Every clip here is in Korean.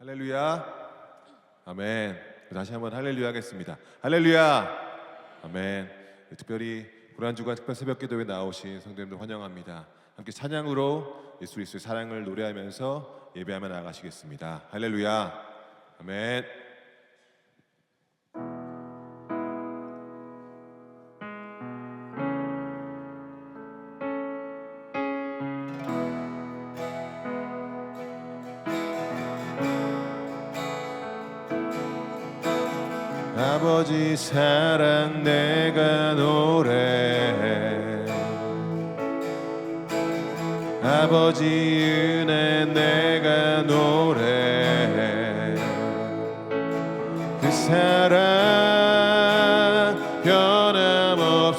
할렐루야. 아멘. 다시 한번 할렐루야 하겠습니다. 할렐루야. 아멘. 특별히 고난주간 특별 새벽기도에 나오신 성도님들 환영합니다. 함께 찬양으로 예수 그리스도의 사랑을 노래하면서 예배하며 나아가시겠습니다. 할렐루야. 아멘. 아버지 사랑 내가 노래해, 아버지 은혜 내가 노래해. 그 사랑 변함없으신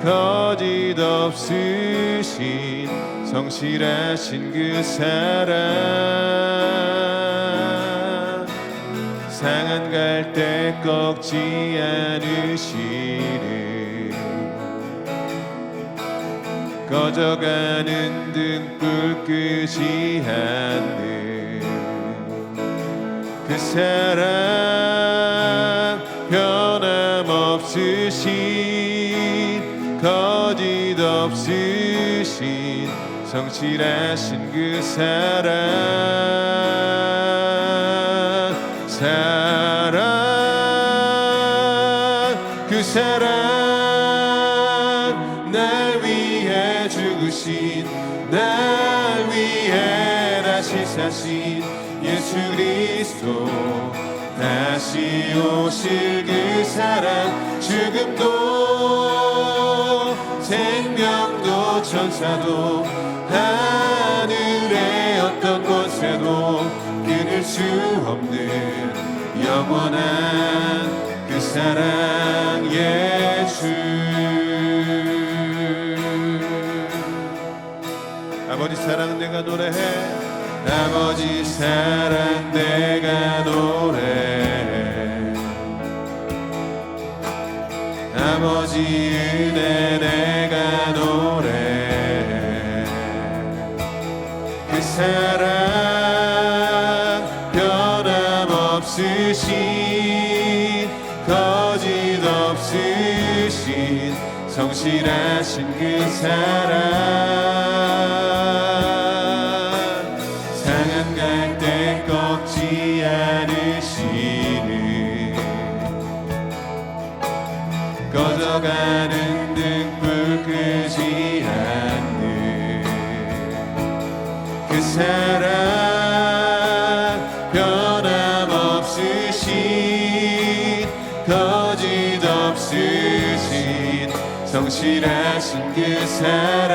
거짓 없으신 성실하신 그 사랑, 상한 갈 때 꺾지 않으시는 꺼져가는 등불 끄지 않는 그 사랑, 변함없으신 거짓 없으신 성실하신 그 사랑, 그 사랑, 날 위해 죽으신, 날 위해 다시 사신 예수 그리스도, 다시 오실 그 사랑, 죽음도 생명도 천사도 하늘의 어떤 곳에도 끊을 수 없는 영원한 그 사랑 예수. 아버지 사랑 내가 노래해, 아버지 사랑 내가 노래해, 아버지 은혜 내가 노래해. 그 사랑 변함없으신 거짓 없으신 성실하신 그 사랑, 상한 갈 때 꺾지 않으시는 꺼져가는 등불 끄지 않는 그 사랑, 거짓 없으신 성실하신 그 사랑,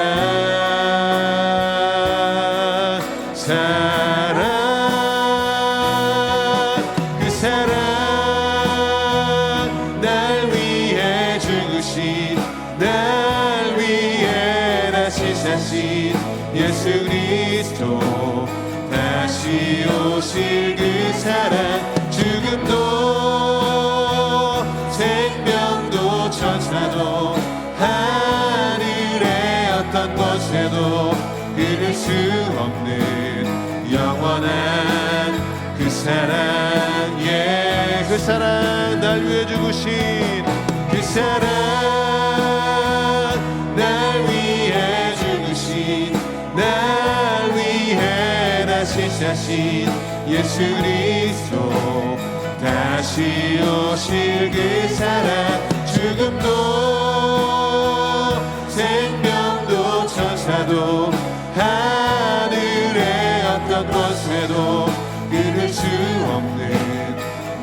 그 사랑, 날 위해 죽으신, 날 위해 다시 사신 예수 그리스도, 다시 오실 그 사랑, 죽음도 생명도 천사도 하늘의 어떤 곳에도 끊을 수 없는 영원한 그 사랑, 예, 그 사랑, 날 위해 죽으신 그 사랑, 날 위해 죽으신, 날 위해 다시 사신 예수 그리스도, 다시 오실 그 사랑, 죽음도 생명도 천사도 하늘의 어떤 곳에도 끊을 수 없는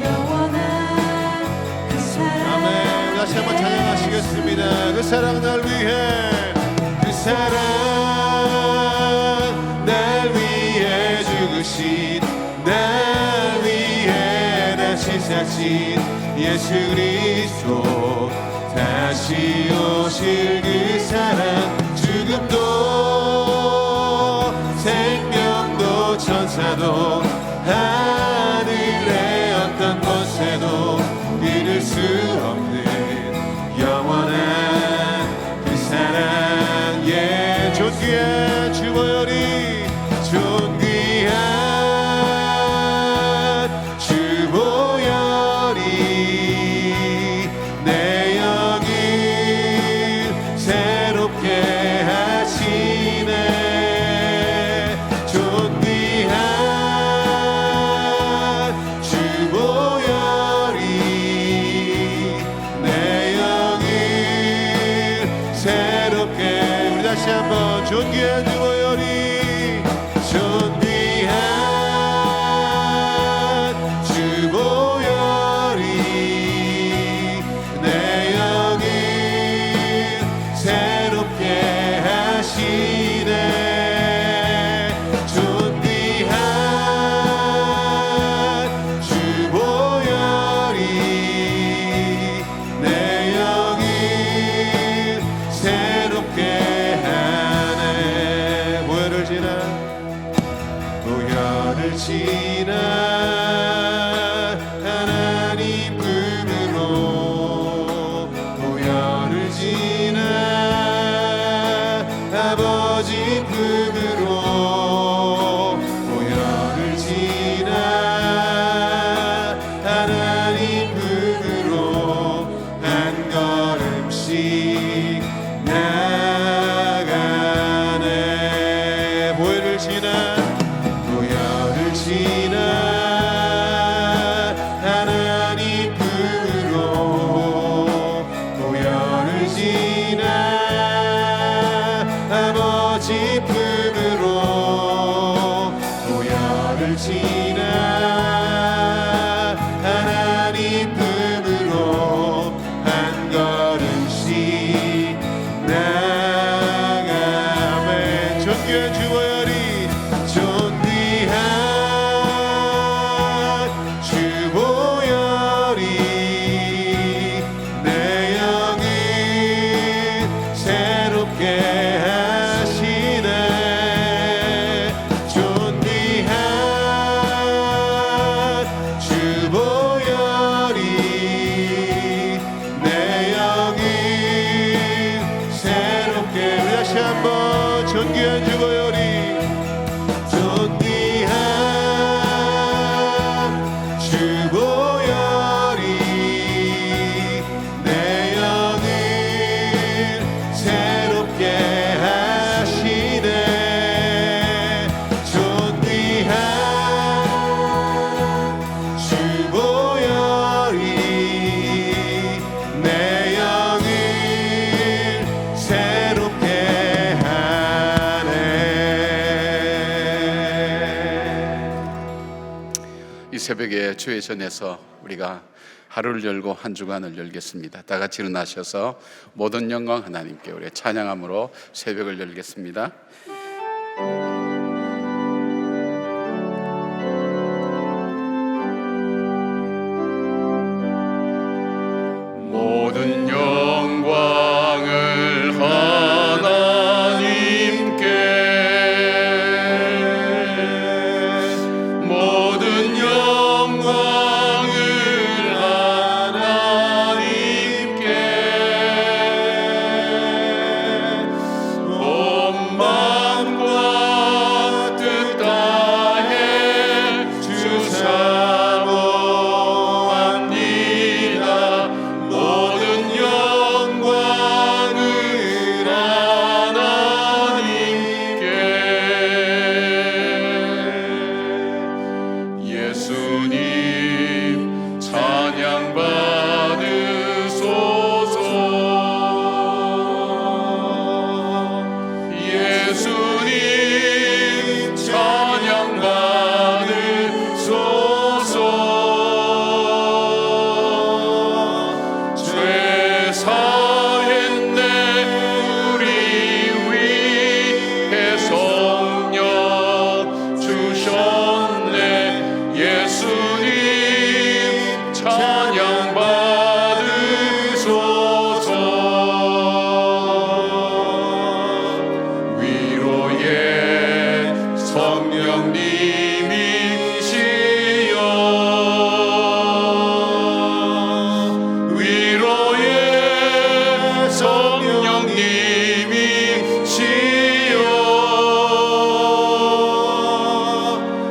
영원한 그 사랑. 아멘. 다시 한번 찬양하시겠습니다. 그 사랑 날 위해, 그 사랑 날 위해 죽으신, 날 위해 다시 사신 예수 그리스도, 다시 오실 그 사랑, 죽음도 생명도 천사도 하늘의 어떤 곳에도 끊을 수 없는 영원한 그 사랑, 예, 존귀한 주보혈이, 존귀한 존귀한 주보혈이 존귀한 주보혈이 내 영을 새롭게 하시네. 존귀한 주보혈이 내 영을 새롭게 하네. 보혈을 지나 하나님 품으로 보혈을 지나 아버지 품으로 보혈을 지나 하나님 품으로 한 걸음씩 나가네. 보혈을 지나 하나님 품으로 보혈을 지나 아버지 품으로 보혈을 지나 하나님 품으로 한 걸음씩 나가네. 존귀한 주보혈이 주보혈이 내 영을 새롭게 하시네. 존귀한 주보혈이 내 영을 새롭게. 다시 한번 존귀한 주보혈이 주보혈이 내 영을 새롭게 하시네. 존귀한 주보혈이 내 영을 새롭게 하네. 이 새벽에 주의 전에서 우리가 하루를 열고 한 주간을 열겠습니다. 다 같이 일어나셔서 모든 영광 하나님께 우리 찬양함으로 새벽을 열겠습니다. 모든 영광을 하나님께, 모든 영광을 하나님께, 온 만과 뜻 다해 주사모합니다. 모든 영광을 하나님께. 예수님 찬양 받으소서. 예수님 찬양 받으소서. 죄 사했네 우리 위해 성령 주셨네. 예수님 찬양 받으소서. 위로의 성령님이시여, 위로의 성령님이시여,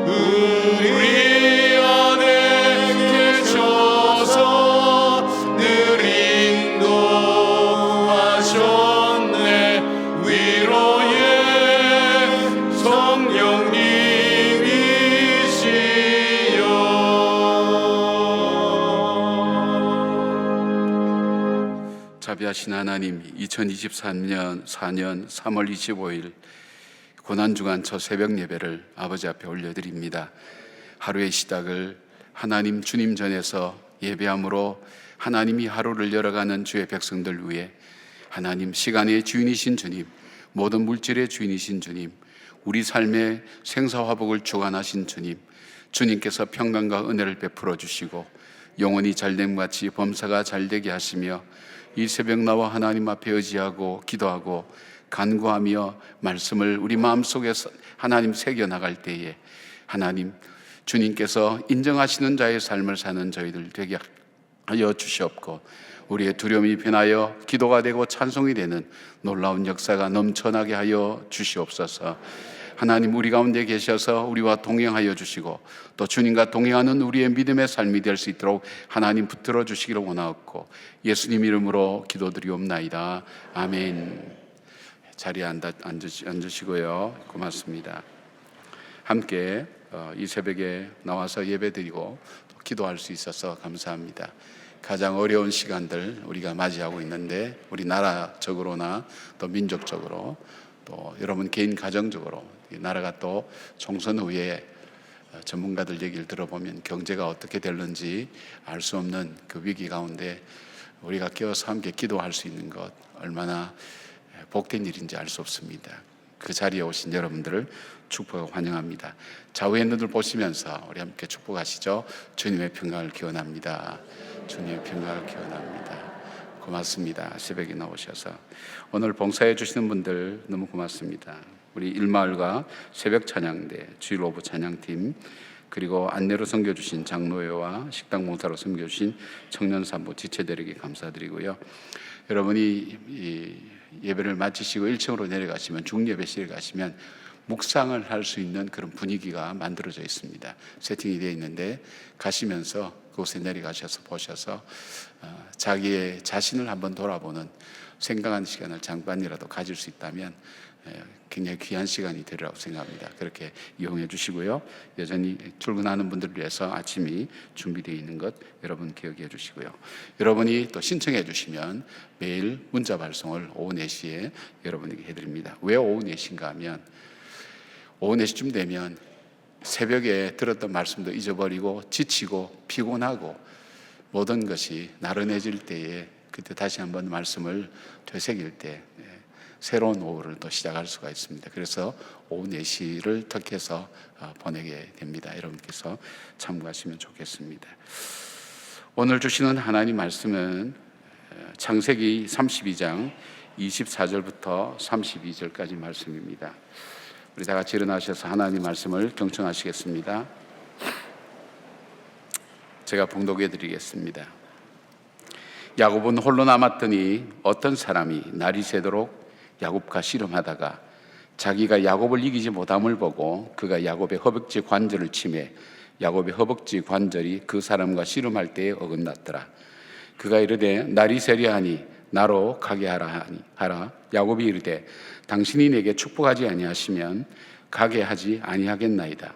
우리 안에 계셔서 늘 인도하셨네. 위로의 성령님이시여. 자비 자비하신 하나님, 2023년 4년 3월 25일 고난주간 첫 새벽 예배를 아버지 앞에 올려드립니다. 하루의 시작을 하나님 주님 전에서 예배함으로 하나님이 하루를 열어가는 주의 백성들 위해 하나님 시간의 주인이신 주님, 모든 물질의 주인이신 주님, 우리 삶의 생사화복을 주관하신 주님, 주님께서 평강과 은혜를 베풀어 주시고 영혼이 잘됨 같이 범사가 잘되게 하시며 이 새벽 나와 하나님 앞에 의지하고 기도하고 간구하며 말씀을 우리 마음속에 하나님 새겨나갈 때에 하나님 주님께서 인정하시는 자의 삶을 사는 저희들 되게 하여 주시옵고 우리의 두려움이 변하여 기도가 되고 찬송이 되는 놀라운 역사가 넘쳐나게 하여 주시옵소서. 하나님 우리 가운데 계셔서 우리와 동행하여 주시고 또 주님과 동행하는 우리의 믿음의 삶이 될 수 있도록 하나님 붙들어 주시기를 원하옵고 예수님 이름으로 기도드리옵나이다. 아멘. 자리에 앉으시고요. 고맙습니다. 함께 이 새벽에 나와서 예배드리고 또 기도할 수 있어서 감사합니다. 가장 어려운 시간들 우리가 맞이하고 있는데 우리 나라적으로나 또 민족적으로 또 여러분 개인 가정적으로 이 나라가 또 총선 후에 전문가들 얘기를 들어보면 경제가 어떻게 될는지 알 수 없는 그 위기 가운데 우리가 깨어서 함께 기도할 수 있는 것 얼마나 복된 일인지 알 수 없습니다. 그 자리에 오신 여러분들을 축복하고 환영합니다. 좌우에 있는 분들 보시면서 우리 함께 축복하시죠. 주님의 평강을 기원합니다. 주님의 평강을 기원합니다. 고맙습니다. 새벽에 나오셔서 오늘 봉사해 주시는 분들 너무 고맙습니다. 우리 일마을과 새벽 찬양대 주일 오브 찬양팀 그리고 안내로 섬겨주신 장로회와 식당 봉사로 섬겨주신 청년산부 지체들에게 감사드리고요. 여러분이 이 예배를 마치시고 1층으로 내려가시면 중예배실에 가시면 묵상을 할 수 있는 그런 분위기가 만들어져 있습니다. 세팅이 되어 있는데 가시면서 그곳에 내려가셔서 보셔서 자기의 자신을 한번 돌아보는 생각하는 시간을 잠깐이라도 가질 수 있다면 굉장히 귀한 시간이 되리라고 생각합니다. 그렇게 이용해 주시고요. 여전히 출근하는 분들을 위해서 아침이 준비되어 있는 것 여러분 기억해 주시고요. 여러분이 또 신청해 주시면 매일 문자 발송을 오후 4시에 여러분에게 해드립니다. 왜 오후 4시인가 하면 오후 4시쯤 되면 새벽에 들었던 말씀도 잊어버리고 지치고 피곤하고 모든 것이 나른해질 때에 그때 다시 한번 말씀을 되새길 때 새로운 오후를 또 시작할 수가 있습니다. 그래서 오후 4시를 택해서 보내게 됩니다. 여러분께서 참고하시면 좋겠습니다. 오늘 주시는 하나님 말씀은 창세기 32장 24절부터 32절까지 말씀입니다. 우리 다 같이 일어나셔서 하나님 말씀을 경청하시겠습니다. 제가 봉독해 드리겠습니다. 야곱은 홀로 남았더니 어떤 사람이 날이 새도록 야곱과 씨름하다가 자기가 야곱을 이기지 못함을 보고 그가 야곱의 허벅지 관절을 치매 야곱의 허벅지 관절이 그 사람과 씨름할 때에 어긋났더라. 그가 이르되 날이 새려하니 나로 가게 하라. 야곱이 이르되 당신이 내게 축복하지 아니하시면 가게 하지 아니하겠나이다.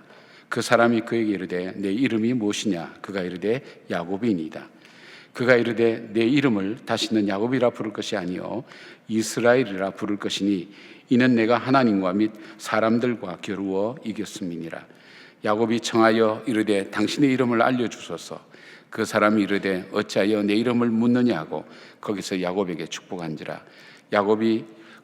그 사람이 그에게 이르되 내 이름이 무엇이냐? 그가 이르되 야곱이니이다. 그가 이르되 내 이름을 다시는 야곱이라 부를 것이 아니요 이스라엘이라 부를 것이니 이는 내가 하나님과 및 사람들과 겨루어 이겼음이니라. 야곱이 청하여 이르되 당신의 이름을 알려주소서. 그 사람이 이르되 어찌하여 내 이름을 묻느냐고 거기서 야곱에게 축복한지라.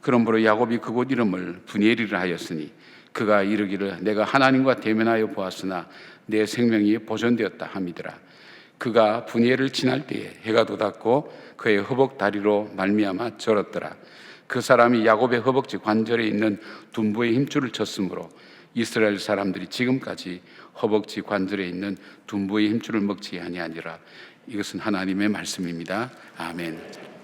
그러므로 야곱이 그곳 이름을 브니엘이라 하였으니 그가 이르기를 내가 하나님과 대면하여 보았으나 내 생명이 보존되었다 함이더라. 그가 브니엘을 지날 때에 해가 돋았고 그의 허벅 다리로 말미암아 절었더라. 그 사람이 야곱의 허벅지 관절에 있는 둔부의 힘줄을 쳤으므로 이스라엘 사람들이 지금까지 허벅지 관절에 있는 둔부의 힘줄을 먹지 아니하니라. 이것은 하나님의 말씀입니다. 아멘.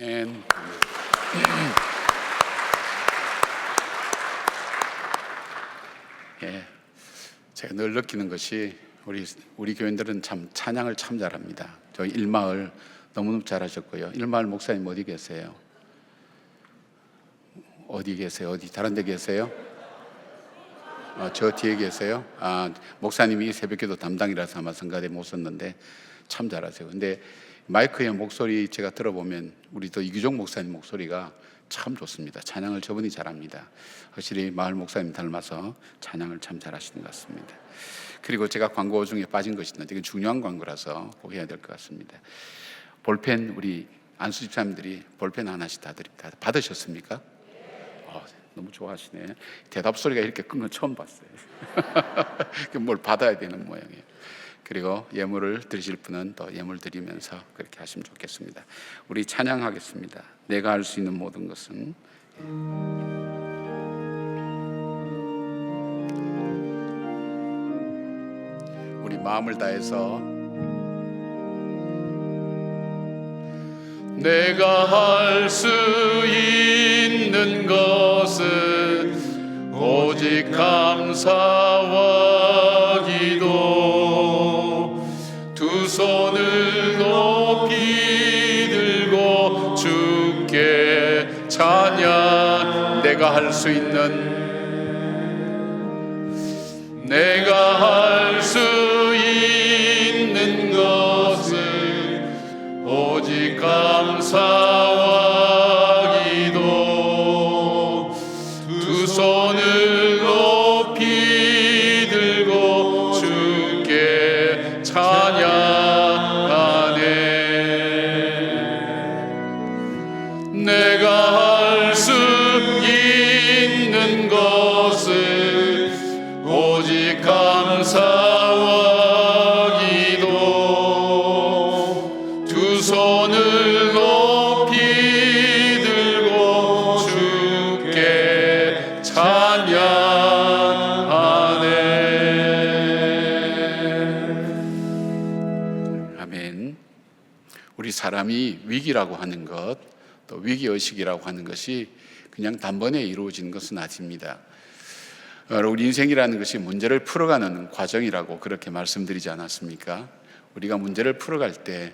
아멘. 예, 제가 늘 느끼는 것이 우리 교인들은 참 찬양을 참 잘합니다. 저희 일마을 너무너무 잘하셨고요. 일마을 목사님 어디 계세요? 어디 계세요? 어디 다른 데 계세요? 저 뒤에 계세요? 목사님이 새벽기도 담당이라서 아마 성가대 못 썼는데 참 잘하세요. 근데 마이크의 목소리 제가 들어보면 우리 또 이규종 목사님 목소리가 참 좋습니다. 찬양을 저분이 잘합니다. 확실히 마을 목사님 닮아서 찬양을 참 잘하시는 것 같습니다. 그리고 제가 광고 중에 빠진 것이 있는데 이건 중요한 광고라서 꼭 해야 될 것 같습니다. 볼펜 우리 안수 집사님들이 볼펜 하나씩 다 드립니다. 받으셨습니까? 너무 좋아하시네. 대답 소리가 이렇게 큰 건 처음 봤어요. 뭘 받아야 되는 모양이에요. 그리고 예물을 드리실 분은 또 예물 드리면서 그렇게 하시면 좋겠습니다. 우리 찬양하겠습니다. 내가 할 수 있는 모든 것은. 우리 마음을 다해서 내가 할 수 있는 것은 오직 감사와 기도 두 손을 높이 들고 주께 찬양 내가 할 수 있는 것은 오직 감사와 기도 두 손을 높이 들고 주께 찬양하네. 내가 할 수 있는 것은 오직 감사와 기도 두 손을 높이 들고 주께 찬양하네. 아멘. 우리 사람이 위기라고 하는 것, 또 위기의식이라고 하는 것이 그냥 단번에 이루어지는 것은 아닙니다. 우리 인생이라는 것이 문제를 풀어가는 과정이라고 그렇게 말씀드리지 않았습니까? 우리가 문제를 풀어갈 때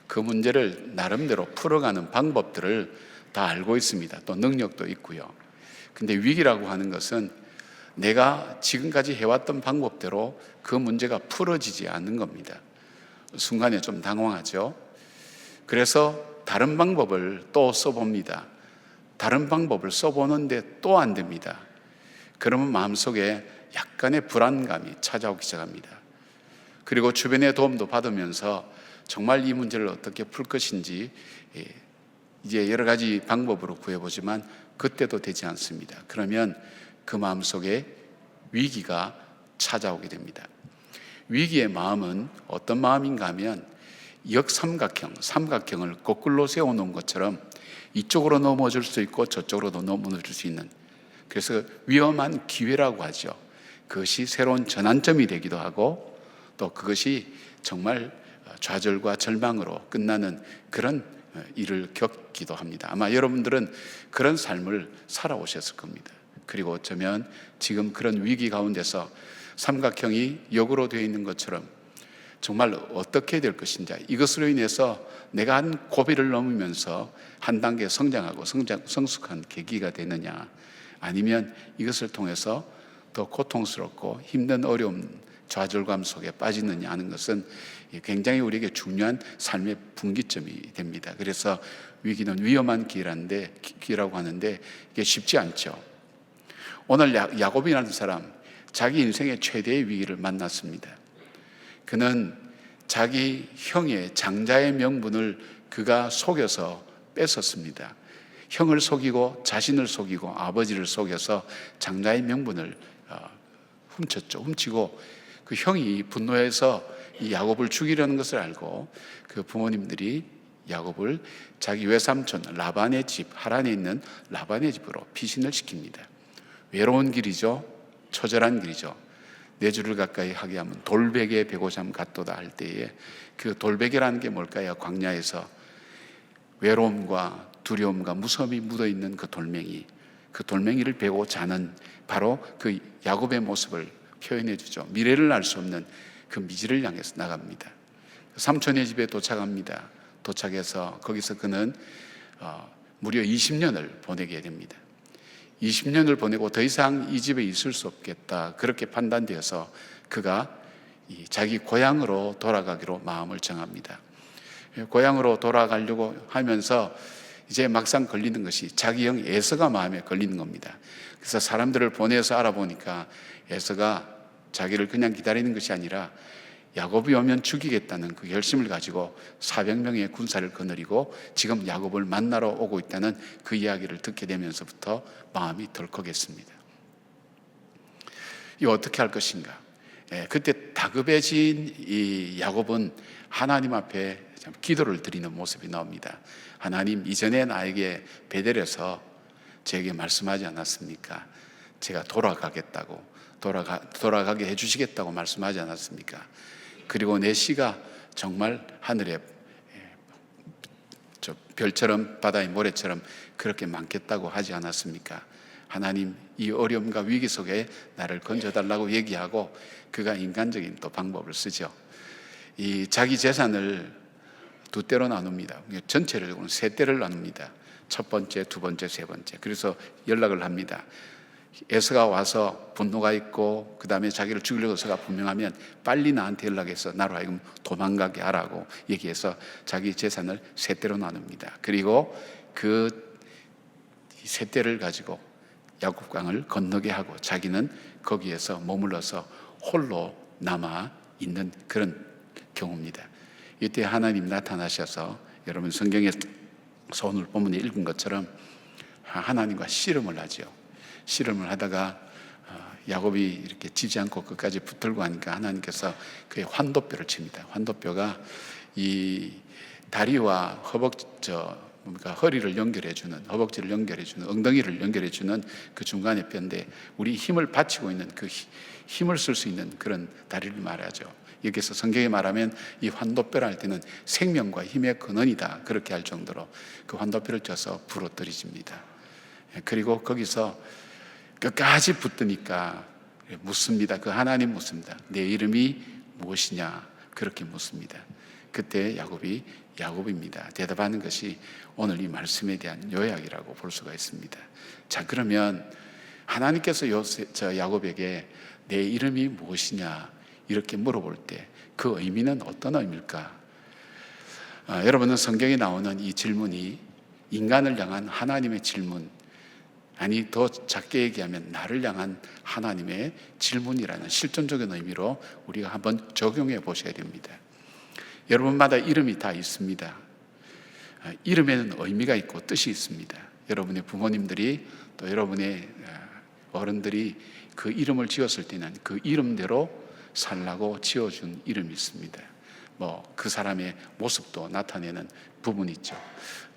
그 문제를 나름대로 풀어가는 방법들을 다 알고 있습니다. 또 능력도 있고요. 근데 위기라고 하는 것은 내가 지금까지 해왔던 방법대로 그 문제가 풀어지지 않는 겁니다. 순간에 좀 당황하죠. 그래서 다른 방법을 또 써봅니다. 다른 방법을 써보는데 또 안 됩니다. 그러면 마음속에 약간의 불안감이 찾아오기 시작합니다. 그리고 주변의 도움도 받으면서 정말 이 문제를 어떻게 풀 것인지 이제 여러 가지 방법으로 구해보지만 그때도 되지 않습니다. 그러면 그 마음속에 위기가 찾아오게 됩니다. 위기의 마음은 어떤 마음인가 하면 삼각형을 거꾸로 세워놓은 것처럼 이쪽으로 넘어질 수 있고 저쪽으로도 넘어질 수 있는, 그래서 위험한 기회라고 하죠. 그것이 새로운 전환점이 되기도 하고 또 그것이 정말 좌절과 절망으로 끝나는 그런 일을 겪기도 합니다. 아마 여러분들은 그런 삶을 살아오셨을 겁니다. 그리고 어쩌면 지금 그런 위기 가운데서 삼각형이 역으로 되어 있는 것처럼 정말 어떻게 될 것인지, 이것으로 인해서 내가 한 고비를 넘으면서 한 단계 성장하고 성숙한 계기가 되느냐, 아니면 이것을 통해서 더 고통스럽고 힘든 어려움, 좌절감 속에 빠지느냐 하는 것은 굉장히 우리에게 중요한 삶의 분기점이 됩니다. 그래서 위기는 위험한 기라고 하는데 이게 쉽지 않죠. 오늘 야곱이라는 사람, 자기 인생의 최대의 위기를 만났습니다. 그는 자기 형의 장자의 명분을 그가 속여서 뺏었습니다. 형을 속이고 자신을 속이고 아버지를 속여서 장자의 명분을 훔치고 그 형이 분노해서 이 야곱을 죽이려는 것을 알고 그 부모님들이 야곱을 자기 외삼촌 라반의 집, 하란에 있는 라반의 집으로 피신을 시킵니다. 외로운 길이죠. 처절한 길이죠. 4주를 가까이 하게 하면 돌베개 베고잠 같도다 할 때에 그 돌베개라는 게 뭘까요? 광야에서 외로움과 두려움과 무서움이 묻어있는 그 돌멩이를 베고 자는 바로 그 야곱의 모습을 표현해 주죠. 미래를 알 수 없는 그 미지를 향해서 나갑니다. 삼촌의 집에 도착합니다. 도착해서 거기서 그는 무려 20년을 보내게 됩니다. 20년을 보내고 더 이상 이 집에 있을 수 없겠다, 그렇게 판단되어서 그가 자기 고향으로 돌아가기로 마음을 정합니다. 고향으로 돌아가려고 하면서 이제 막상 걸리는 것이 자기 형 에서가 마음에 걸리는 겁니다. 그래서 사람들을 보내서 알아보니까 에서가 자기를 그냥 기다리는 것이 아니라 야곱이 오면 죽이겠다는 그 결심을 가지고 400명의 군사를 거느리고 지금 야곱을 만나러 오고 있다는 그 이야기를 듣게 되면서부터 마음이 덜컥했습니다. 이거 어떻게 할 것인가? 그때 다급해진 이 야곱은 하나님 앞에 기도를 드리는 모습이 나옵니다. 하나님, 이전에 나에게 베델에서 제게 말씀하지 않았습니까? 제가 돌아가겠다고, 돌아가게 해주시겠다고 말씀하지 않았습니까? 그리고 내 씨가 정말 하늘에 별처럼 바다의 모래처럼 그렇게 많겠다고 하지 않았습니까? 하나님, 이 어려움과 위기 속에 나를 건져달라고 얘기하고 그가 인간적인 또 방법을 쓰죠. 이 자기 재산을 두 대로 나눕니다. 전체를 세 대를 나눕니다. 첫 번째, 두 번째, 세 번째. 그래서 연락을 합니다. 에서가 와서 분노가 있고 그 다음에 자기를 죽이려고 해서가 분명하면 빨리 나한테 연락해서 나로 하여금 도망가게 하라고 얘기해서 자기 재산을 세 대로 나눕니다. 그리고 그 세 대를 가지고 야곱강을 건너게 하고 자기는 거기에서 머물러서 홀로 남아 있는 그런 경우입니다. 이때 하나님 나타나셔서 여러분 성경에 오늘 본문에 읽은 것처럼 하나님과 씨름을 하죠. 씨름을 하다가 야곱이 이렇게 지지 않고 끝까지 붙들고 하니까 하나님께서 그의 환도뼈를 칩니다. 환도뼈가 이 다리와 허리를 연결해주는, 허벅지를 연결해주는, 엉덩이를 연결해주는 그 중간의 뼈인데 우리 힘을 받치고 있는 그 힘을 쓸 수 있는 그런 다리를 말하죠. 여기서 성경에 말하면 이 환도뼈를 할 때는 생명과 힘의 근원이다, 그렇게 할 정도로 그 환도뼈를 쪄서 부러뜨리집니다. 그리고 거기서 끝까지 붙으니까 묻습니다. 그 하나님 묻습니다. 내 이름이 무엇이냐, 그렇게 묻습니다. 그때 야곱이 야곱입니다 대답하는 것이 오늘 이 말씀에 대한 요약이라고 볼 수가 있습니다. 자, 그러면 하나님께서 야곱에게 내 이름이 무엇이냐 이렇게 물어볼 때 그 의미는 어떤 의미일까? 여러분은 성경에 나오는 이 질문이 인간을 향한 하나님의 질문, 아니 더 작게 얘기하면 나를 향한 하나님의 질문이라는 실존적인 의미로 우리가 한번 적용해 보셔야 됩니다. 여러분마다 이름이 다 있습니다. 이름에는 의미가 있고 뜻이 있습니다. 여러분의 부모님들이 또 여러분의 어른들이 그 이름을 지었을 때는 그 이름대로 살라고 지어준 이름이 있습니다. 그 사람의 모습도 나타내는 부분이 있죠.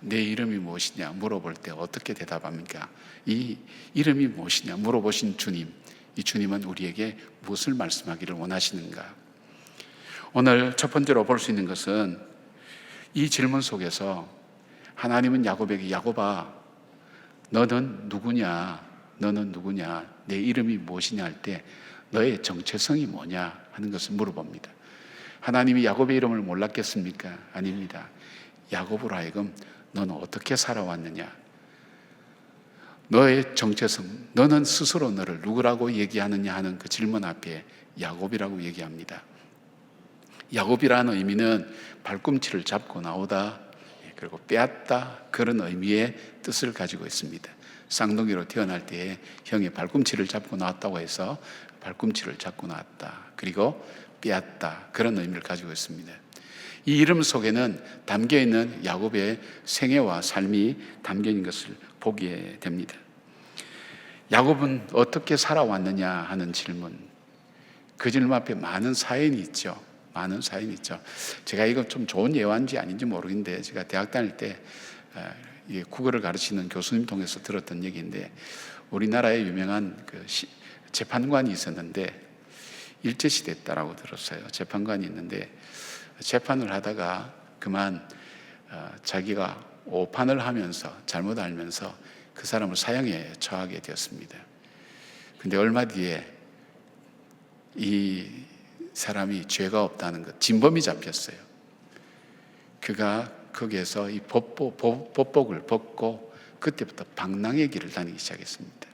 내 이름이 무엇이냐 물어볼 때 어떻게 대답합니까? 이 이름이 무엇이냐 물어보신 주님, 이 주님은 우리에게 무엇을 말씀하기를 원하시는가? 오늘 첫 번째로 볼 수 있는 것은 이 질문 속에서 하나님은 야곱에게 야곱아, 너는 누구냐? 너는 누구냐? 내 이름이 무엇이냐 할 때 너의 정체성이 뭐냐 하는 것을 물어봅니다. 하나님이 야곱의 이름을 몰랐겠습니까? 아닙니다. 야곱으로 하여금 너는 어떻게 살아왔느냐? 너의 정체성, 너는 스스로 너를 누구라고 얘기하느냐 하는 그 질문 앞에 야곱이라고 얘기합니다. 야곱이라는 의미는 발꿈치를 잡고 나오다, 그리고 빼앗다, 그런 의미의 뜻을 가지고 있습니다. 쌍둥이로 태어날 때에 형이 발꿈치를 잡고 나왔다고 해서 발꿈치를 잡고 나왔다, 그리고 빼앗다, 그런 의미를 가지고 있습니다. 이 이름 속에는 담겨있는 야곱의 생애와 삶이 담겨있는 것을 보게 됩니다. 야곱은 어떻게 살아왔느냐 하는 질문, 그 질문 앞에 많은 사연이 있죠. 많은 사연이 있죠. 제가 이거 좀 좋은 예화인지 아닌지 모르겠는데, 제가 대학 다닐 때 국어를 가르치는 교수님 통해서 들었던 얘기인데, 우리나라에 유명한 그 재판관이 있었는데 일제시대 때라고 들었어요. 재판관이 있는데 재판을 하다가 그만 자기가 오판을 하면서 잘못 알면서 그 사람을 사형에 처하게 되었습니다. 근데 얼마 뒤에 이 사람이 죄가 없다는 것, 진범이 잡혔어요. 그가 거기에서 이 법복을 벗고 그때부터 방랑의 길을 다니기 시작했습니다.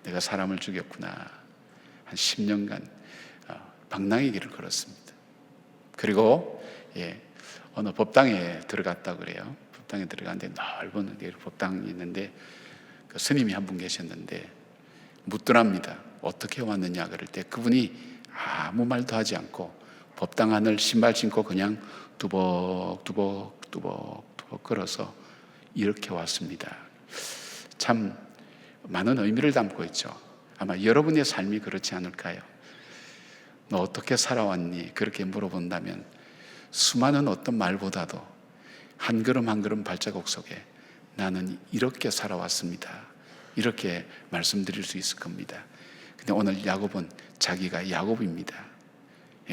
내가 사람을 죽였구나. 한 10년간 방랑의 길을 걸었습니다. 그리고 어느 법당에 들어갔다 그래요. 법당에 들어갔는데 넓은 법당이 있는데 그 스님이 한 분 계셨는데 묻더랍니다. 어떻게 왔느냐 그럴 때 그분이 아무 말도 하지 않고 법당 안을 신발 신고 그냥 두벅두벅 걸어서 이렇게 왔습니다. 참 많은 의미를 담고 있죠. 아마 여러분의 삶이 그렇지 않을까요? 너 어떻게 살아왔니? 그렇게 물어본다면 수많은 어떤 말보다도 한 걸음 한 걸음 발자국 속에 나는 이렇게 살아왔습니다. 이렇게 말씀드릴 수 있을 겁니다. 근데 오늘 야곱은 자기가 야곱입니다.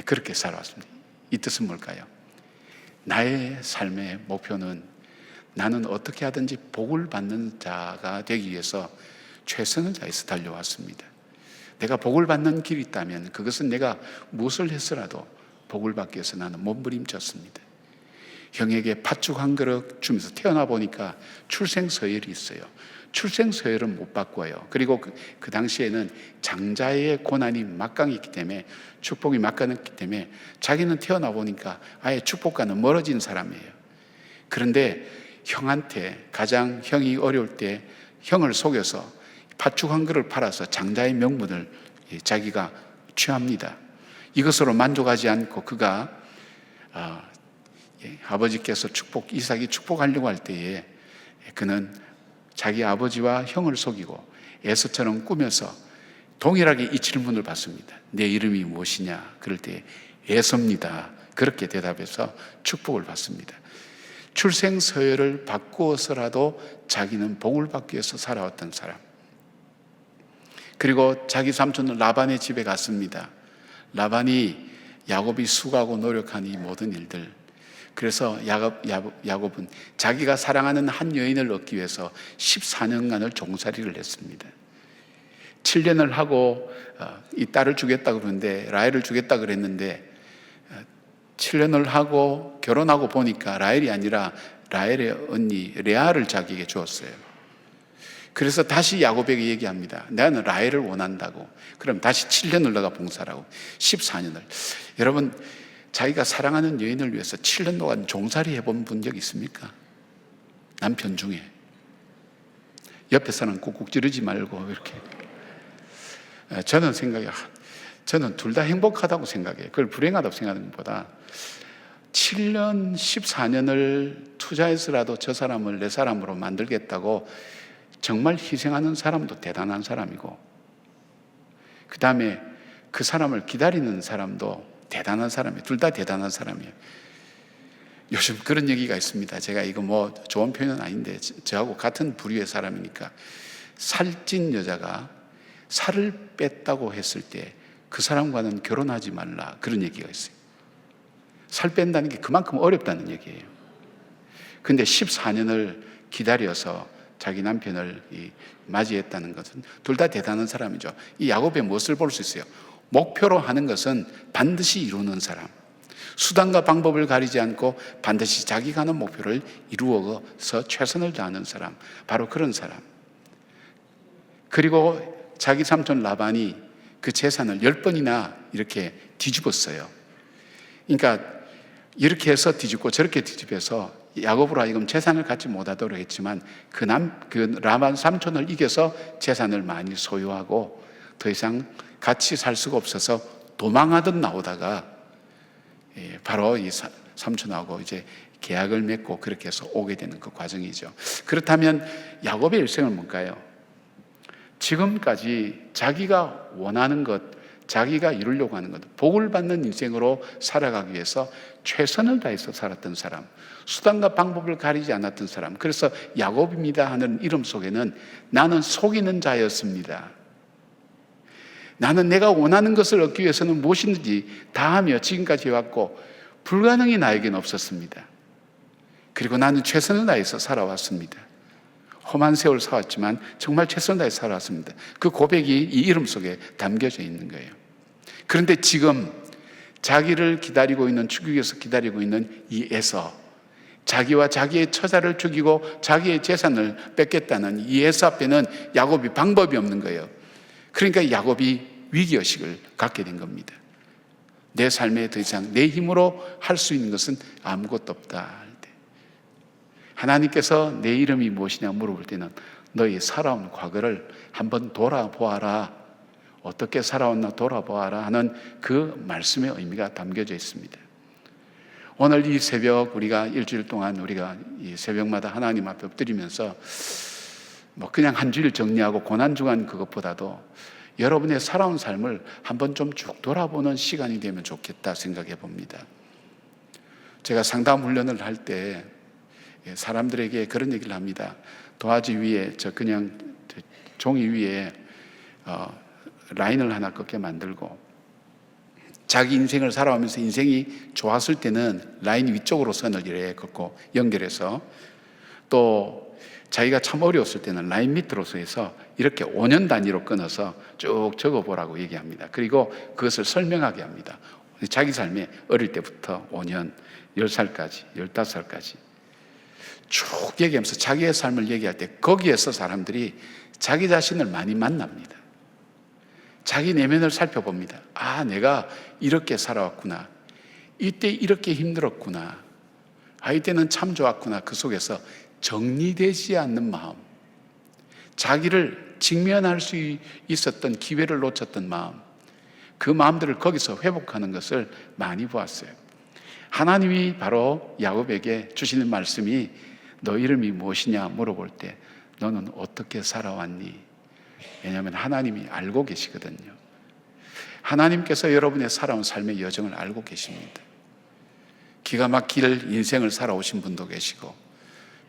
그렇게 살아왔습니다. 이 뜻은 뭘까요? 나의 삶의 목표는 나는 어떻게 하든지 복을 받는 자가 되기 위해서 최선을 다해서 달려왔습니다. 내가 복을 받는 길이 있다면 그것은 내가 무엇을 했으라도 복을 받기 위해서 나는 몸부림쳤습니다. 형에게 팥죽 한 그릇 주면서 태어나 보니까 출생서열이 있어요. 출생서열은 못 바꿔요. 그리고 그 당시에는 장자의 고난이 막강했기 때문에 축복이 막강했기 때문에 자기는 태어나 보니까 아예 축복과는 멀어진 사람이에요. 그런데 형한테 가장 형이 어려울 때 형을 속여서 팥죽 한 그릇을 팔아서 장자의 명분을 자기가 취합니다. 이것으로 만족하지 않고 그가 아버지께서 이삭이 축복하려고 할 때에 그는 자기 아버지와 형을 속이고 에서처럼 꾸며서 동일하게 이 질문을 받습니다. 내 이름이 무엇이냐? 그럴 때 에서입니다. 그렇게 대답해서 축복을 받습니다. 출생서열을 바꾸어서라도 자기는 복을 받기 위해서 살아왔던 사람. 그리고 자기 삼촌 라반의 집에 갔습니다. 라반이 야곱이 수고하고 노력한 이 모든 일들, 그래서 야곱은 자기가 사랑하는 한 여인을 얻기 위해서 14년간을 종살이를 했습니다. 7년을 하고 이 딸을 주겠다고 그러는데 라헬을 주겠다고 그랬는데 7년을 하고 결혼하고 보니까 라헬이 아니라 라헬의 언니 레아를 자기에게 주었어요. 그래서 다시 야곱에게 얘기합니다. 나는 라헬을 원한다고. 그럼 다시 7년을 너가 봉사라고. 14년을. 여러분, 자기가 사랑하는 여인을 위해서 7년 동안 종살이 해본 적 있습니까? 남편 중에. 옆에서는 꾹꾹 찌르지 말고 이렇게. 저는 저는 둘 다 행복하다고 생각해요. 그걸 불행하다고 생각하는 것보다 7년, 14년을 투자해서라도 저 사람을 내 사람으로 만들겠다고 정말 희생하는 사람도 대단한 사람이고, 그 다음에 그 사람을 기다리는 사람도 대단한 사람이에요. 둘 다 대단한 사람이에요. 요즘 그런 얘기가 있습니다. 제가 이거 뭐 좋은 표현은 아닌데 저하고 같은 부류의 사람이니까 살찐 여자가 살을 뺐다고 했을 때 그 사람과는 결혼하지 말라, 그런 얘기가 있어요. 살 뺀다는 게 그만큼 어렵다는 얘기예요. 근데 14년을 기다려서 자기 남편을 맞이했다는 것은 둘 다 대단한 사람이죠. 이 야곱의 무엇을 볼 수 있어요? 목표로 하는 것은 반드시 이루는 사람, 수단과 방법을 가리지 않고 반드시 자기가 하는 목표를 이루어서 최선을 다하는 사람, 바로 그런 사람. 그리고 자기 삼촌 라반이 그 재산을 10번이나 이렇게 뒤집었어요. 그러니까 이렇게 해서 뒤집고 저렇게 뒤집어서 야곱으로 하여금 재산을 갖지 못하도록 했지만 그 라반 삼촌을 이겨서 재산을 많이 소유하고 더 이상 같이 살 수가 없어서 도망하듯 나오다가 바로 이 삼촌하고 이제 계약을 맺고 그렇게 해서 오게 되는 그 과정이죠. 그렇다면 야곱의 일생은 뭘까요? 지금까지 자기가 원하는 것, 자기가 이루려고 하는 것, 복을 받는 인생으로 살아가기 위해서 최선을 다해서 살았던 사람, 수단과 방법을 가리지 않았던 사람. 그래서 야곱입니다 하는 이름 속에는 나는 속이는 자였습니다. 나는 내가 원하는 것을 얻기 위해서는 무엇이든지 다 하며 지금까지 해왔고 불가능이 나에게는 없었습니다. 그리고 나는 최선을 다해서 살아왔습니다. 험한 세월 살았지만 정말 최선을 다해서 살아왔습니다. 그 고백이 이 이름 속에 담겨져 있는 거예요. 그런데 지금 자기를 기다리고 있는, 죽이기 위해서 기다리고 있는 이 에서, 자기와 자기의 처자를 죽이고 자기의 재산을 뺏겠다는 이 에서 앞에는 야곱이 방법이 없는 거예요. 그러니까 야곱이 위기의식을 갖게 된 겁니다. 내 삶에 더 이상 내 힘으로 할 수 있는 것은 아무것도 없다 할 때, 하나님께서 내 이름이 무엇이냐 물어볼 때는 너희 살아온 과거를 한번 돌아보아라, 어떻게 살아왔나 돌아보아라 하는 그 말씀의 의미가 담겨져 있습니다. 오늘 이 새벽 우리가 일주일 동안 우리가 이 새벽마다 하나님 앞에 엎드리면서 뭐 그냥 한 주일 정리하고 고난주간 그것보다도 여러분의 살아온 삶을 한번 좀 쭉 돌아보는 시간이 되면 좋겠다 생각해 봅니다. 제가 상담 훈련을 할 때 사람들에게 그런 얘기를 합니다. 도화지 위에 그냥 종이 위에 라인을 하나 꺾게 만들고, 자기 인생을 살아오면서 인생이 좋았을 때는 라인 위쪽으로 선을 이렇게 긋고 연결해서, 또 자기가 참 어려웠을 때는 라인 밑으로서 해서 이렇게 5년 단위로 끊어서 쭉 적어보라고 얘기합니다. 그리고 그것을 설명하게 합니다. 자기 삶에 어릴 때부터 5년, 10살까지, 15살까지 쭉 얘기하면서 자기의 삶을 얘기할 때 거기에서 사람들이 자기 자신을 많이 만납니다. 자기 내면을 살펴봅니다. 아, 내가 이렇게 살아왔구나. 이때 이렇게 힘들었구나. 아, 이때는 참 좋았구나. 그 속에서 정리되지 않는 마음, 자기를 직면할 수 있었던 기회를 놓쳤던 마음, 그 마음들을 거기서 회복하는 것을 많이 보았어요. 하나님이 바로 야곱에게 주시는 말씀이 너 이름이 무엇이냐 물어볼 때 너는 어떻게 살아왔니? 왜냐하면 하나님이 알고 계시거든요. 하나님께서 여러분의 살아온 삶의 여정을 알고 계십니다. 기가 막힐 인생을 살아오신 분도 계시고,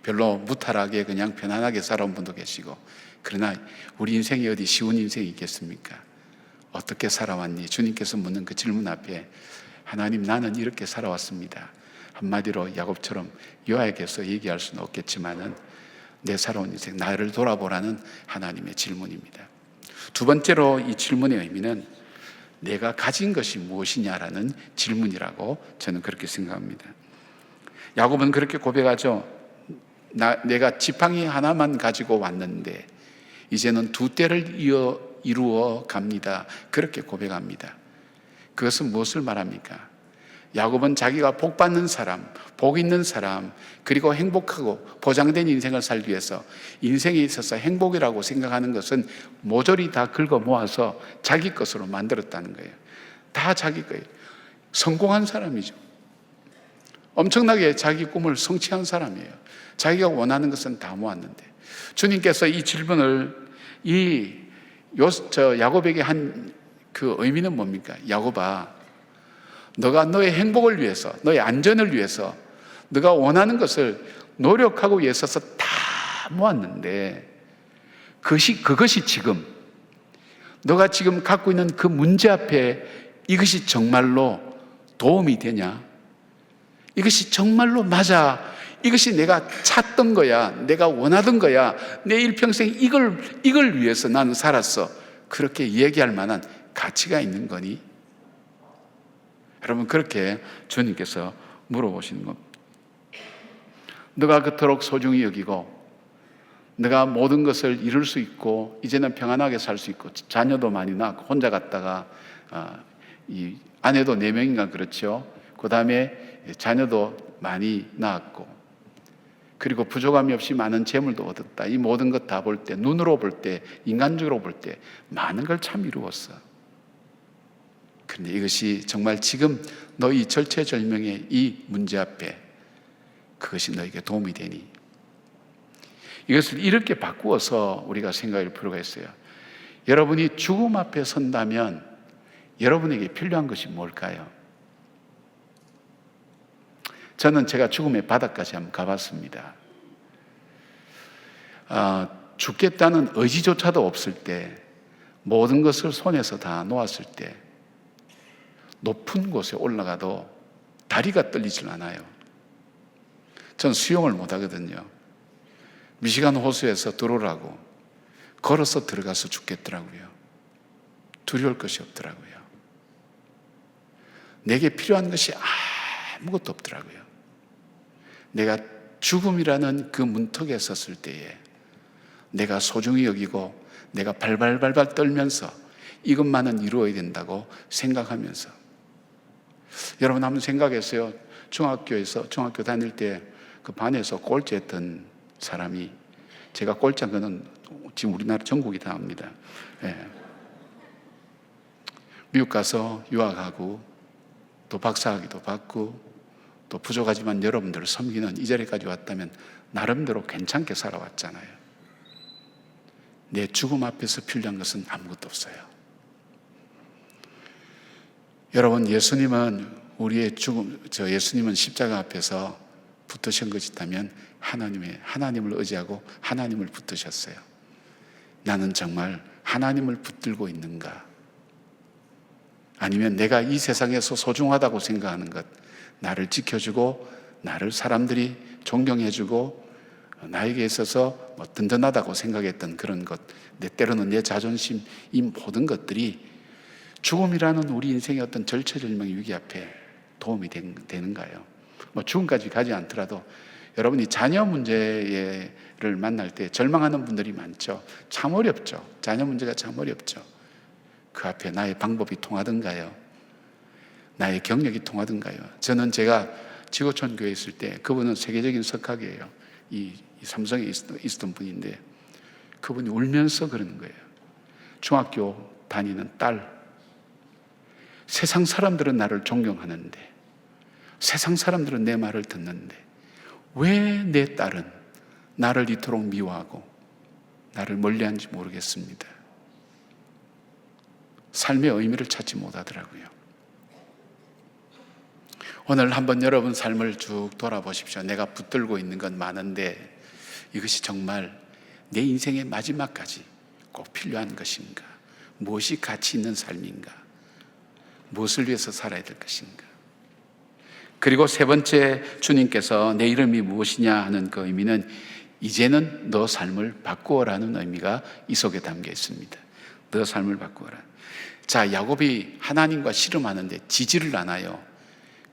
별로 무탈하게 그냥 편안하게 살아온 분도 계시고, 그러나 우리 인생이 어디 쉬운 인생이 있겠습니까? 어떻게 살아왔니? 주님께서 묻는 그 질문 앞에 하나님, 나는 이렇게 살아왔습니다. 한마디로 야곱처럼 요하에게서 얘기할 수는 없겠지만은 내 살아온 인생, 나를 돌아보라는 하나님의 질문입니다. 두 번째로 이 질문의 의미는 내가 가진 것이 무엇이냐라는 질문이라고 저는 그렇게 생각합니다. 야곱은 그렇게 고백하죠. 내가 지팡이 하나만 가지고 왔는데 이제는 두 떼를 이루어 갑니다. 그렇게 고백합니다. 그것은 무엇을 말합니까? 야곱은 자기가 복 받는 사람, 복 있는 사람, 그리고 행복하고 보장된 인생을 살기 위해서 인생에 있어서 행복이라고 생각하는 것은 모조리 다 긁어 모아서 자기 것으로 만들었다는 거예요. 다 자기 거예요. 성공한 사람이죠. 엄청나게 자기 꿈을 성취한 사람이에요. 자기가 원하는 것은 다 모았는데, 주님께서 이 질문을 야곱에게 한 그 의미는 뭡니까? 야곱아, 너가 너의 행복을 위해서, 너의 안전을 위해서 너가 원하는 것을 노력하고 애써서 다 모았는데 그것이 지금 너가 지금 갖고 있는 그 문제 앞에 이것이 정말로 도움이 되냐? 이것이 정말로 맞아? 이것이 내가 찾던 거야, 내가 원하던 거야, 내 일평생 이걸 위해서 나는 살았어, 그렇게 얘기할 만한 가치가 있는 거니? 여러분, 그렇게 주님께서 물어보시는 겁니다. 너가 그토록 소중히 여기고 너가 모든 것을 이룰 수 있고 이제는 평안하게 살 수 있고 자녀도 많이 낳고 혼자 갔다가 이 아내도 4명인가 그렇죠. 그 다음에 자녀도 많이 낳았고, 그리고 부족함이 없이 많은 재물도 얻었다. 이 모든 것 다 볼 때, 눈으로 볼 때, 인간적으로 볼 때 많은 걸 참 이루었어. 그런데 이것이 정말 지금 너희 절체절명의 이 문제 앞에 그것이 너에게 도움이 되니? 이것을 이렇게 바꾸어서 우리가 생각할 필요가 있어요. 여러분이 죽음 앞에 선다면 여러분에게 필요한 것이 뭘까요? 저는 제가 죽음의 바닥까지 한번 가봤습니다. 죽겠다는 의지조차도 없을 때, 모든 것을 손에서 다 놓았을 때 높은 곳에 올라가도 다리가 떨리질 않아요. 전 수영을 못 하거든요. 미시간 호수에서 들어오라고 걸어서 들어가서 죽겠더라고요. 두려울 것이 없더라고요. 내게 필요한 것이 아무것도 없더라고요. 내가 죽음이라는 그 문턱에 섰을 때에 내가 소중히 여기고 내가 발발발발 떨면서 이것만은 이루어야 된다고 생각하면서, 여러분 한번 생각했어요. 중학교 다닐 때 그 반에서 꼴찌했던 사람이, 제가 꼴찌한 거는 지금 우리나라 전국이 다 압니다. 예. 미국 가서 유학하고 또 박사학위도 받고 또 부족하지만 여러분들을 섬기는 이 자리까지 왔다면 나름대로 괜찮게 살아왔잖아요. 내 죽음 앞에서 필요한 것은 아무것도 없어요. 여러분, 예수님은 예수님은 십자가 앞에서 붙으신 것이 있다면 하나님을 의지하고 하나님을 붙드셨어요. 나는 정말 하나님을 붙들고 있는가? 아니면 내가 이 세상에서 소중하다고 생각하는 것, 나를 지켜주고 나를 사람들이 존경해주고 나에게 있어서 든든하다고 생각했던 그런 것, 때로는 내 자존심, 이 모든 것들이 죽음이라는 우리 인생의 어떤 절체절명의 위기 앞에 도움이 되는가요? 죽음까지 가지 않더라도 여러분이 자녀 문제를 만날 때 절망하는 분들이 많죠. 참 어렵죠. 자녀 문제가 참 어렵죠. 그 앞에 나의 방법이 통하던가요? 나의 경력이 통하던가요? 저는 제가 지구촌 교회에 있을 때, 그분은 세계적인 석학이에요. 이 삼성에 있었던 분인데 그분이 울면서 그러는 거예요. 중학교 다니는 딸, 세상 사람들은 나를 존경하는데, 세상 사람들은 내 말을 듣는데 왜 내 딸은 나를 이토록 미워하고 나를 멀리하는지 모르겠습니다. 삶의 의미를 찾지 못하더라고요. 오늘 한번 여러분 삶을 쭉 돌아보십시오. 내가 붙들고 있는 건 많은데 이것이 정말 내 인생의 마지막까지 꼭 필요한 것인가? 무엇이 가치 있는 삶인가? 무엇을 위해서 살아야 될 것인가? 그리고 세 번째, 주님께서 내 이름이 무엇이냐 하는 그 의미는 이제는 너 삶을 바꾸어라는 의미가 이 속에 담겨 있습니다. 너 삶을 바꾸어라. 자, 야곱이 하나님과 씨름하는데 지지를 않아요.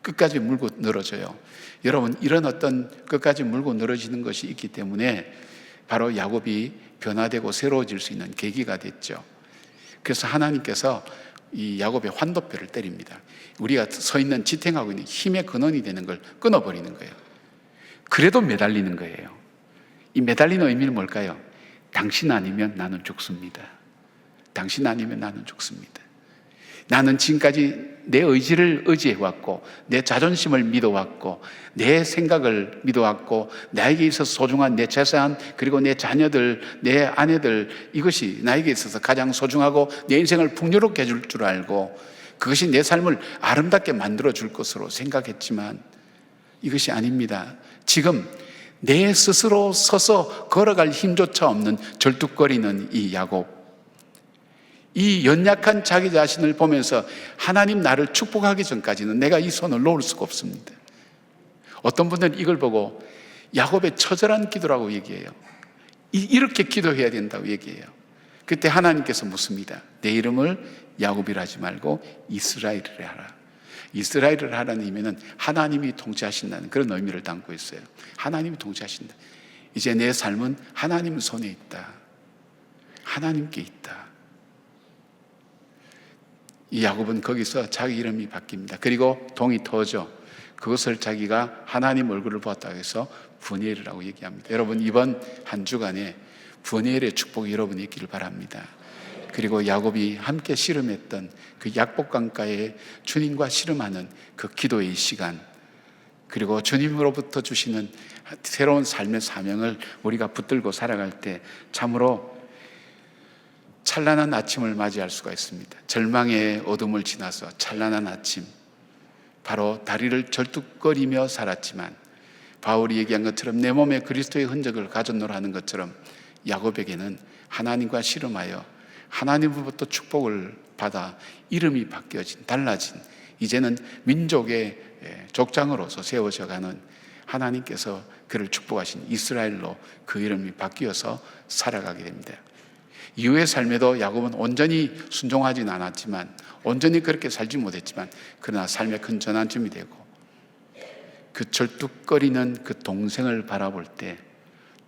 끝까지 물고 늘어져요. 여러분, 이런 어떤 끝까지 물고 늘어지는 것이 있기 때문에 바로 야곱이 변화되고 새로워질 수 있는 계기가 됐죠. 그래서 하나님께서 이 야곱의 환도뼈를 때립니다. 우리가 서 있는 지탱하고 있는 힘의 근원이 되는 걸 끊어버리는 거예요. 그래도 매달리는 거예요. 이 매달리는 의미는 뭘까요? 당신 아니면 나는 죽습니다. 당신 아니면 나는 죽습니다. 나는 지금까지 내 의지를 의지해왔고 내 자존심을 믿어왔고 내 생각을 믿어왔고 나에게 있어서 소중한 내 재산, 그리고 내 자녀들, 내 아내들, 이것이 나에게 있어서 가장 소중하고 내 인생을 풍요롭게 해줄 줄 알고 그것이 내 삶을 아름답게 만들어줄 것으로 생각했지만 이것이 아닙니다. 지금 내 스스로 서서 걸어갈 힘조차 없는 절뚝거리는 이 야곱, 이 연약한 자기 자신을 보면서 하나님 나를 축복하기 전까지는 내가 이 손을 놓을 수가 없습니다. 어떤 분들은 이걸 보고 야곱의 처절한 기도라고 얘기해요. 이렇게 기도해야 된다고 얘기해요. 그때 하나님께서 묻습니다. 내 이름을 야곱이라 하지 말고 이스라엘이라 하라. 이스라엘을 하라는 의미는 하나님이 통치하신다는 그런 의미를 담고 있어요. 하나님이 통치하신다. 이제 내 삶은 하나님 손에 있다. 하나님께 있다. 이 야곱은 거기서 자기 이름이 바뀝니다. 그리고 동이 터져 그것을 자기가 하나님 얼굴을 보았다고 해서 브니엘이라고 얘기합니다. 여러분, 이번 한 주간에 브니엘의 축복이 여러분이 있기를 바랍니다. 그리고 야곱이 함께 씨름했던 그 약복강가에 주님과 씨름하는 그 기도의 시간, 그리고 주님으로부터 주시는 새로운 삶의 사명을 우리가 붙들고 살아갈 때 참으로 찬란한 아침을 맞이할 수가 있습니다. 절망의 어둠을 지나서 찬란한 아침, 바로 다리를 절뚝거리며 살았지만 바울이 얘기한 것처럼 내 몸에 그리스도의 흔적을 가졌노라 하는 것처럼 야곱에게는 하나님과 씨름하여 하나님으로부터 축복을 받아 이름이 바뀌어진, 달라진, 이제는 민족의 족장으로서 세워져가는 하나님께서 그를 축복하신 이스라엘로 그 이름이 바뀌어서 살아가게 됩니다. 이후의 삶에도 야곱은 온전히 순종하지는 않았지만, 온전히 그렇게 살지 못했지만, 그러나 삶의 큰 전환점이 되고, 그 절뚝거리는 그 동생을 바라볼 때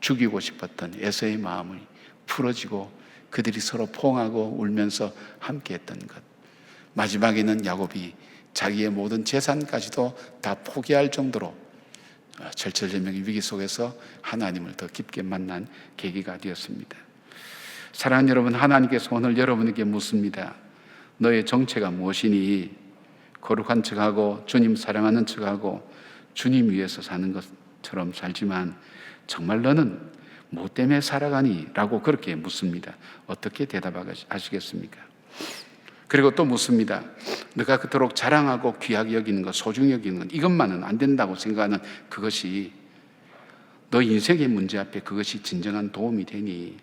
죽이고 싶었던 에서의 마음이 풀어지고 그들이 서로 포옹하고 울면서 함께했던 것, 마지막에는 야곱이 자기의 모든 재산까지도 다 포기할 정도로 절체절명의 위기 속에서 하나님을 더 깊게 만난 계기가 되었습니다. 사랑하는 여러분, 하나님께서 오늘 여러분에게 묻습니다. 너의 정체가 무엇이니? 거룩한 척하고 주님 사랑하는 척하고 주님 위해서 사는 것처럼 살지만 정말 너는 뭐 때문에 살아가니? 라고 그렇게 묻습니다. 어떻게 대답하시겠습니까? 그리고 또 묻습니다. 너가 그토록 자랑하고 귀하게 여기는 것, 소중히 여기는 것, 이것만은 안 된다고 생각하는 그것이 너 인생의 문제 앞에 그것이 진정한 도움이 되니?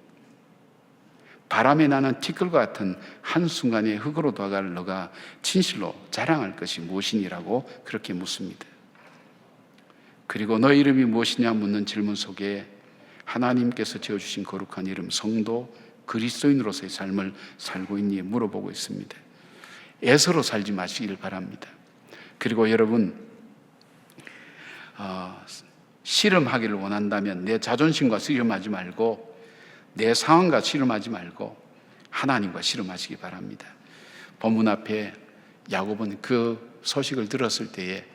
바람에 나는 티끌과 같은 한순간의 흙으로 다가갈 너가 진실로 자랑할 것이 무엇이니라고 그렇게 묻습니다. 그리고 너 이름이 무엇이냐 묻는 질문 속에 하나님께서 지어주신 거룩한 이름, 성도 그리스도인으로서의 삶을 살고 있니 물어보고 있습니다. 애서로 살지 마시길 바랍니다. 그리고 여러분, 씨름하기를 원한다면 내 자존심과 씨름하지 말고, 내 상황과 씨름하지 말고 하나님과 씨름하시기 바랍니다. 본문 앞에 야곱은 그 소식을 들었을 때에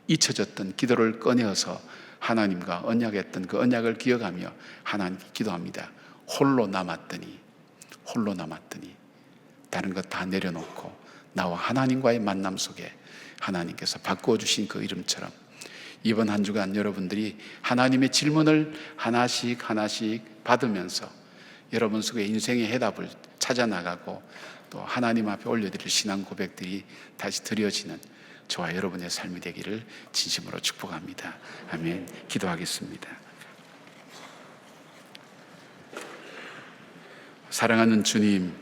잊혀졌던 기도를 꺼내어서 하나님과 언약했던 그 언약을 기억하며 하나님께 기도합니다. 홀로 남았더니 다른 것 다 내려놓고 나와 하나님과의 만남 속에 하나님께서 바꾸어 주신 그 이름처럼 이번 한 주간 여러분들이 하나님의 질문을 하나씩 받으면서 여러분 속에 인생의 해답을 찾아 나가고 또 하나님 앞에 올려드릴 신앙 고백들이 다시 드려지는 저와 여러분의 삶이 되기를 진심으로 축복합니다. 아멘. 기도하겠습니다. 사랑하는 주님,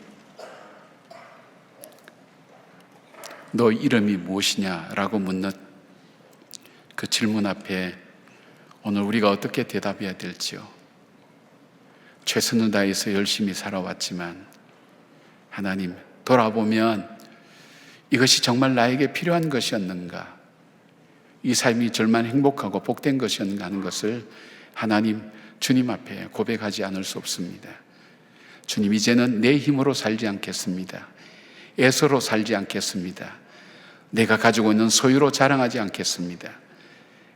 너 이름이 무엇이냐라고 묻는 그 질문 앞에 오늘 우리가 어떻게 대답해야 될지요. 최선을 다해서 열심히 살아왔지만 하나님, 돌아보면 이것이 정말 나에게 필요한 것이었는가, 이 삶이 정말 행복하고 복된 것이었는가 하는 것을 하나님, 주님 앞에 고백하지 않을 수 없습니다. 주님, 이제는 내 힘으로 살지 않겠습니다. 애서로 살지 않겠습니다. 내가 가지고 있는 소유로 자랑하지 않겠습니다.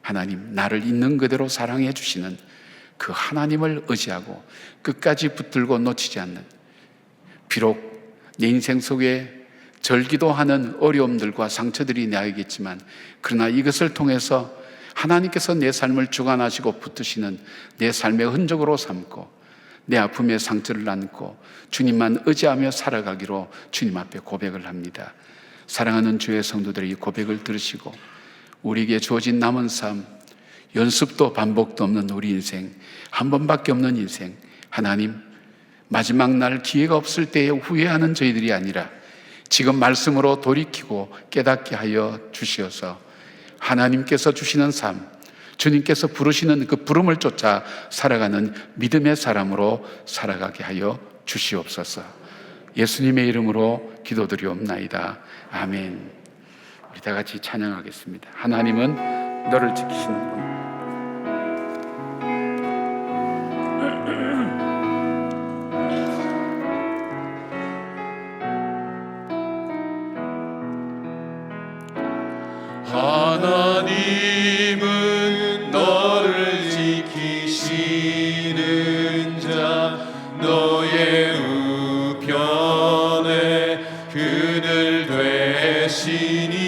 하나님, 나를 있는 그대로 사랑해 주시는 그 하나님을 의지하고 끝까지 붙들고 놓치지 않는, 비록 내 인생 속에 절기도 하는 어려움들과 상처들이 나에겠지만 그러나 이것을 통해서 하나님께서 내 삶을 주관하시고 붙드시는 내 삶의 흔적으로 삼고 내 아픔의 상처를 안고 주님만 의지하며 살아가기로 주님 앞에 고백을 합니다. 사랑하는 주의 성도들의 이 고백을 들으시고 우리에게 주어진 남은 삶, 연습도 반복도 없는 우리 인생, 한 번밖에 없는 인생, 하나님, 마지막 날 기회가 없을 때에 후회하는 저희들이 아니라 지금 말씀으로 돌이키고 깨닫게 하여 주시어서 하나님께서 주시는 삶, 주님께서 부르시는 그 부름을 쫓아 살아가는 믿음의 사람으로 살아가게 하여 주시옵소서. 예수님의 이름으로 기도드리옵나이다. 아멘. 우리 다 같이 찬양하겠습니다. 하나님은 너를 지키시는 분. 하나님은 너를 지키시는 자, 너의 우편에 그늘 되시니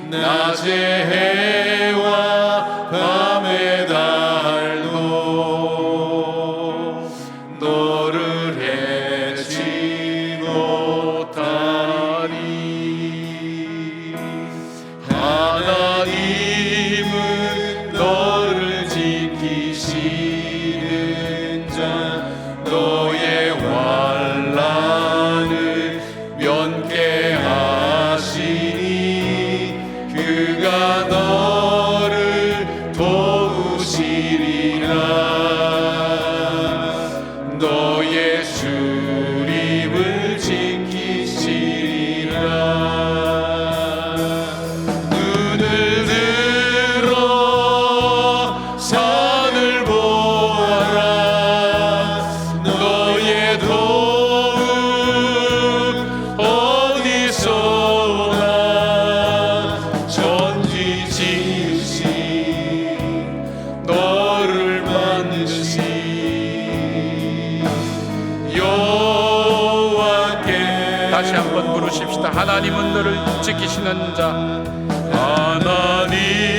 낮의 해와 밤의 달도 너를 해치 못하리. 하나님은 너를 지키시는 자, 너의 환난을 면케하시니 그가 너 너의 주림을 지키시리라. 눈을 들어 산을 보아라. 너의 도움 어디서 오나. 천지 지으신 너를 만드신 여호와께. 다시 한번 부르십시다. 하나님은 너를 지키시는 자. 하나님은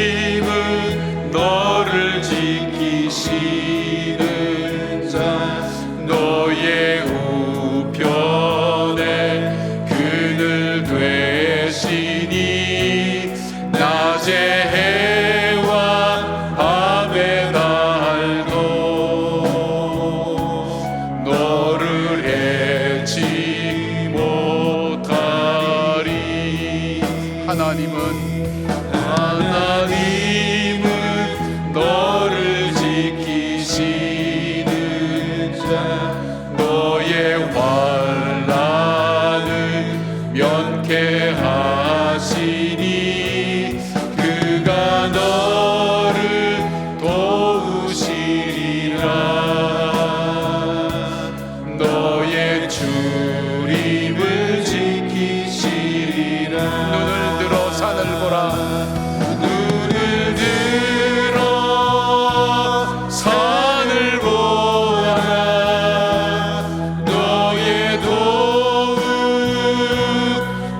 너를 지키시는 자. 너의 우편에 그늘 되시니 낮에 해와 밤에 달도 너를 해치 못하리. 하나님은 너를 지키시는 자. 너의 환난을 면케하시니 그가 너를 도우시리라. 너의 주림을 지키시리라. 눈을 들어 산을 보라. 눈을 들어 산을 보아라. 너의 도움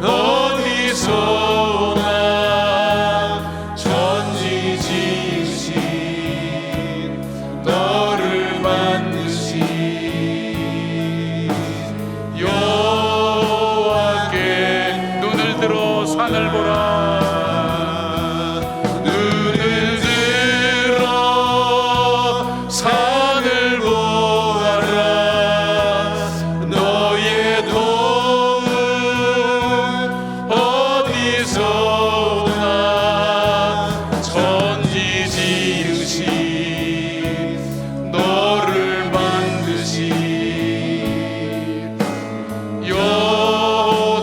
어디서 오나. 천지 지으신 너를 만드신 여호와께. 눈을 들어 산을 보라. 눈을 들어 산을 보아라. 너의 도움 어디서 오나. 천지 지으신 너를 만드신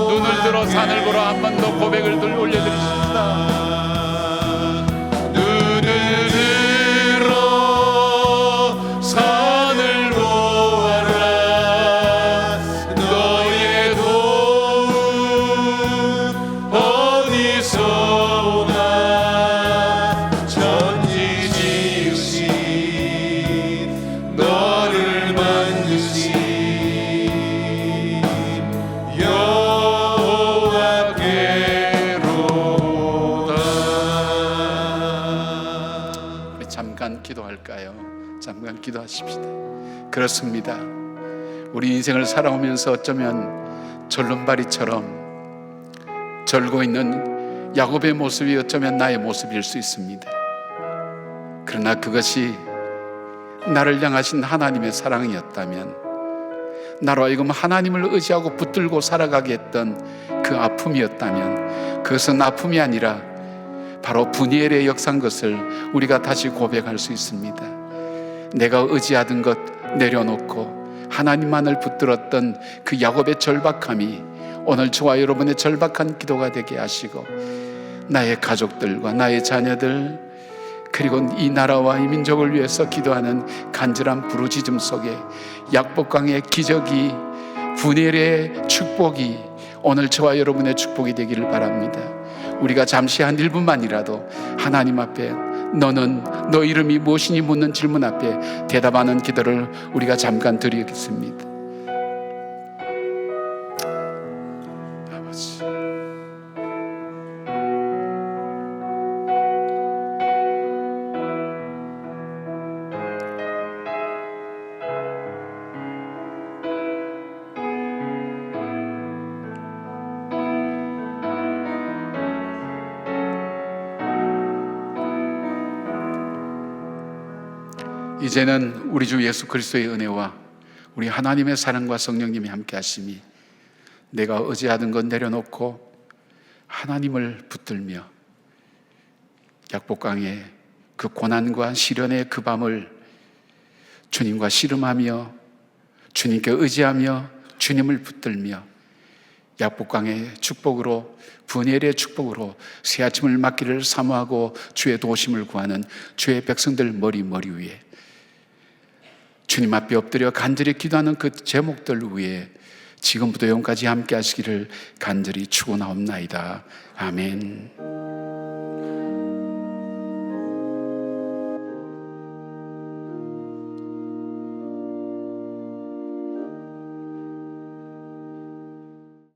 눈을 들어 산을 보라. 한 번 더 고백을 올려드리십시다. 눈을 들어 산을 보아라. 너의 도움 어디서 오나. 천지 지으신 너를 만드신 여호와께로다. 우리 잠깐 기도할까요? 잠깐 기도하십시다. 그렇습니다. 우리 인생을 살아오면서 어쩌면 절름발이처럼 절고 있는 야곱의 모습이 어쩌면 나의 모습일 수 있습니다. 그러나 그것이 나를 향하신 하나님의 사랑이었다면, 나로 하여금 하나님을 의지하고 붙들고 살아가게 했던 그 아픔이었다면, 그것은 아픔이 아니라 바로 분이엘의 역사인 것을 우리가 다시 고백할 수 있습니다. 내가 의지하던 것 내려놓고 하나님만을 붙들었던 그 야곱의 절박함이 오늘 저와 여러분의 절박한 기도가 되게 하시고, 나의 가족들과 나의 자녀들, 그리고 이 나라와 이 민족을 위해서 기도하는 간절한 부르짖음 속에 약복강의 기적이, 분이엘의 축복이 오늘 저와 여러분의 축복이 되기를 바랍니다. 우리가 잠시 한 1분만이라도 하나님 앞에 너는 너 이름이 무엇이니 묻는 질문 앞에 대답하는 기도를 우리가 잠깐 드리겠습니다. 아버지, 이제는 우리 주 예수 그리스도의 은혜와 우리 하나님의 사랑과 성령님이 함께 하심이 내가 의지하던 것 내려놓고 하나님을 붙들며 약복강의 그 고난과 시련의 그 밤을 주님과 씨름하며 주님께 의지하며 주님을 붙들며 약복강의 축복으로, 분열의 축복으로 새 아침을 맞기를 사모하고 주의 도우심을 구하는 주의 백성들 머리 위에, 주님 앞에 엎드려 간절히 기도하는 그 제목들 위에 지금부터 영까지 함께 하시기를 간절히 축원하옵나이다. 아멘.